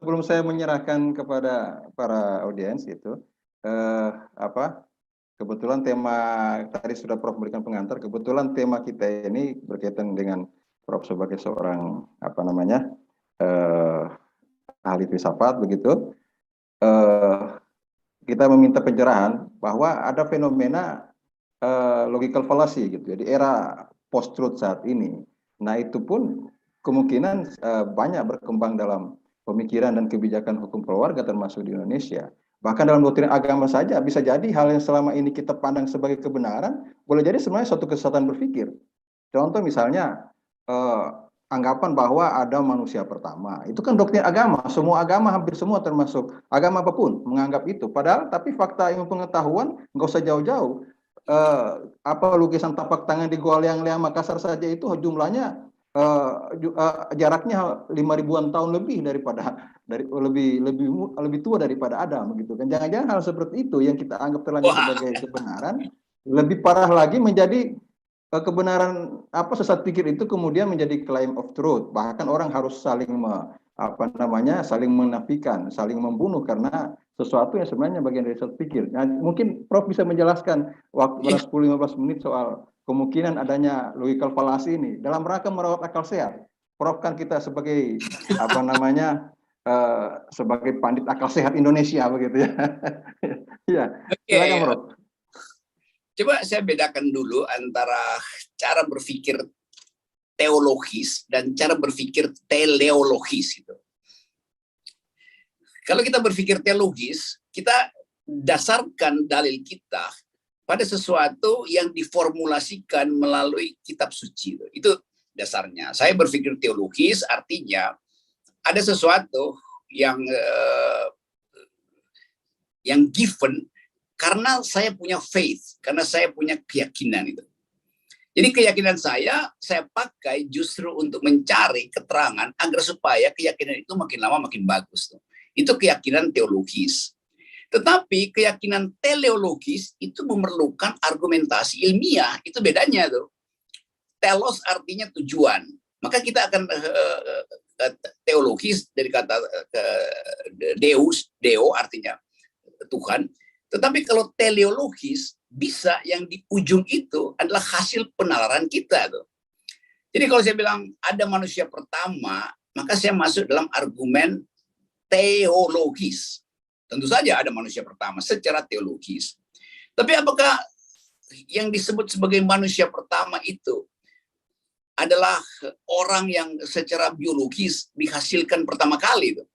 sebelum saya menyerahkan kepada para audiens itu, apa, kebetulan tema tadi sudah Prof berikan pengantar, kebetulan tema kita ini berkaitan dengan Prof sebagai seorang, apa namanya, ahli filsafat begitu. Kita meminta pencerahan bahwa ada fenomena logical fallacy gitu ya di era post truth saat ini. Nah, itu pun kemungkinan banyak berkembang dalam pemikiran dan kebijakan hukum keluarga termasuk di Indonesia. Bahkan dalam doktrin agama saja bisa jadi hal yang selama ini kita pandang sebagai kebenaran boleh jadi sebenarnya suatu kesesatan berpikir. Contoh misalnya anggapan bahwa ada manusia pertama. Itu kan doktrin agama. Semua agama, hampir semua termasuk agama apapun menganggap itu. Padahal tapi fakta ilmu pengetahuan nggak usah jauh-jauh. Apa lukisan tapak tangan di Goa Leang-Leang Makassar saja itu jumlahnya jaraknya 5.000-an tahun lebih daripada lebih tua daripada Adam gitu kan. Jangan-jangan hal seperti itu yang kita anggap terlanjur sebagai kebenaran lebih parah lagi menjadi kebenaran apa sesat pikir itu kemudian menjadi claim of truth. Bahkan orang harus saling saling menafikan, saling membunuh karena sesuatu yang sebenarnya bagian dari sesat pikir. Nah, mungkin Prof bisa menjelaskan waktu 10-15 menit soal kemungkinan adanya logical fallacy ini dalam rangka merawat akal sehat. Prof kan kita sebagai sebagai pandit akal sehat Indonesia begitu ya. Iya, silakan Prof. Coba saya bedakan dulu antara cara berpikir teologis dan cara berpikir teleologis gitu. Kalau kita berpikir teologis, kita dasarkan dalil kita pada sesuatu yang diformulasikan melalui kitab suci. Itu dasarnya. Saya berpikir teologis artinya ada sesuatu yang given karena saya punya faith, karena saya punya keyakinan itu. Jadi keyakinan saya pakai justru untuk mencari keterangan agar supaya keyakinan itu makin lama makin bagus. Itu keyakinan teologis. Tetapi keyakinan teleologis itu memerlukan argumentasi ilmiah. Itu bedanya tuh. Telos artinya tujuan. Maka kita akan teologis dari kata deo artinya Tuhan. Tetapi kalau teleologis, bisa yang di ujung itu adalah hasil penalaran kita. Tuh. Jadi kalau saya bilang ada manusia pertama, maka saya masuk dalam argumen teologis. Tentu saja ada manusia pertama secara teologis. Tapi apakah yang disebut sebagai manusia pertama itu adalah orang yang secara biologis dihasilkan pertama kali? Tuh.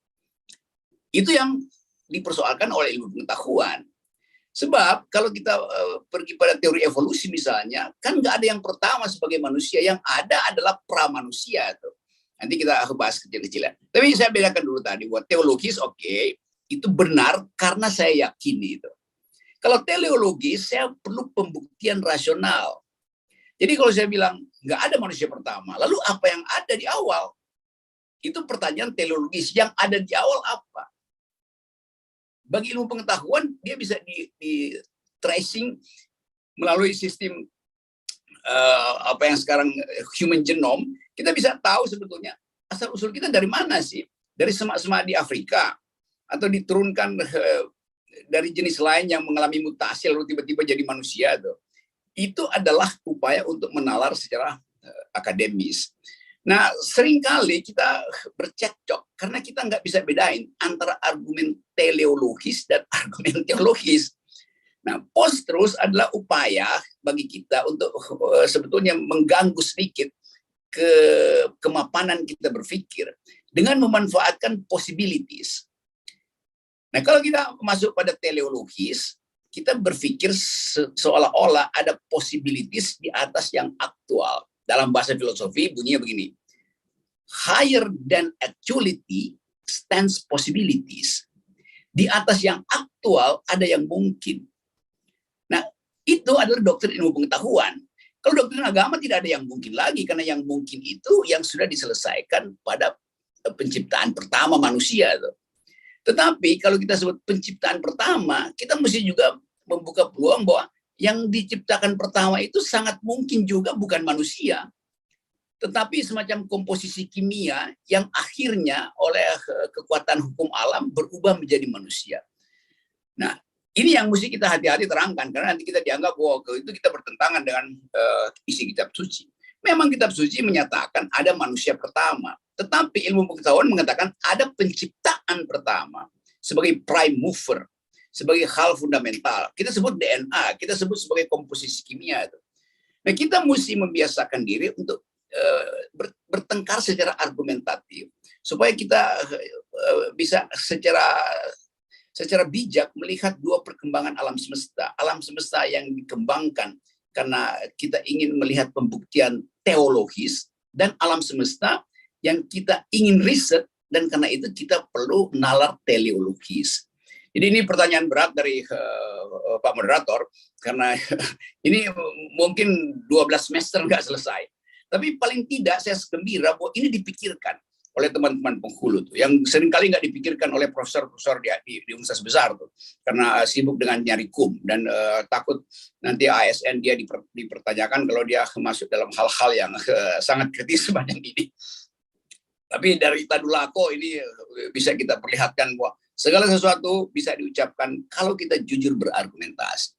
Itu yang dipersoalkan oleh ilmu pengetahuan. Sebab kalau kita pergi pada teori evolusi misalnya, kan nggak ada yang pertama sebagai manusia, yang ada adalah pramanusia. Tuh. Nanti kita bahas kecil-kecilan. Tapi saya bedakan dulu tadi, buat teologis oke, itu benar karena saya yakin itu. Kalau teleologis, saya perlu pembuktian rasional. Jadi kalau saya bilang nggak ada manusia pertama, lalu apa yang ada di awal? Itu pertanyaan teleologis, yang ada di awal apa? Bagi ilmu pengetahuan, dia bisa di tracing melalui sistem apa yang sekarang human genome. Kita bisa tahu sebetulnya asal usul kita dari mana sih? Dari semak-semak di Afrika atau diturunkan dari jenis lain yang mengalami mutasi lalu tiba-tiba jadi manusia. Itu adalah upaya untuk menalar secara akademis. Nah, seringkali kita bercekcok karena kita nggak bisa bedain antara argumen teleologis dan argumen teologis. Nah, post-truth adalah upaya bagi kita untuk sebetulnya mengganggu sedikit kemapanan kita berpikir dengan memanfaatkan possibilities. Nah, kalau kita masuk pada teleologis, kita berpikir seolah-olah ada possibilities di atas yang aktual. Dalam bahasa filosofi bunyinya begini, higher than actuality stands possibilities. Di atas yang aktual ada yang mungkin. Nah, itu adalah doktrin ilmu pengetahuan. Kalau doktrin agama tidak ada yang mungkin lagi, karena yang mungkin itu yang sudah diselesaikan pada penciptaan pertama manusia. Tetapi kalau kita sebut penciptaan pertama, kita mesti juga membuka peluang bahwa yang diciptakan pertama itu sangat mungkin juga bukan manusia. tetapi semacam komposisi kimia yang akhirnya oleh kekuatan hukum alam berubah menjadi manusia. Nah, ini yang mesti kita hati-hati terangkan, karena nanti kita dianggap bahwa itu kita bertentangan dengan isi kitab suci. Memang kitab suci menyatakan ada manusia pertama, tetapi ilmu pengetahuan mengatakan ada penciptaan pertama sebagai prime mover, sebagai hal fundamental. Kita sebut DNA, kita sebut sebagai komposisi kimia itu. Nah, kita mesti membiasakan diri untuk bertengkar secara argumentatif supaya kita bisa secara bijak melihat dua perkembangan alam semesta yang dikembangkan karena kita ingin melihat pembuktian teologis, dan alam semesta yang kita ingin riset, dan karena itu kita perlu nalar teleologis. Jadi ini pertanyaan berat dari Pak Moderator, karena ini mungkin 12 semester nggak selesai. Tapi paling tidak saya gembira bahwa ini dipikirkan oleh teman-teman penghulu tuh, yang seringkali nggak dipikirkan oleh profesor-profesor di universitas besar tuh, karena sibuk dengan nyari kum dan takut nanti ASN dia dipertanyakan kalau dia masuk dalam hal-hal yang sangat kritis sebanyak ini. Tapi dari Tadulako ini bisa kita perlihatkan bahwa segala sesuatu bisa diucapkan kalau kita jujur berargumentasi.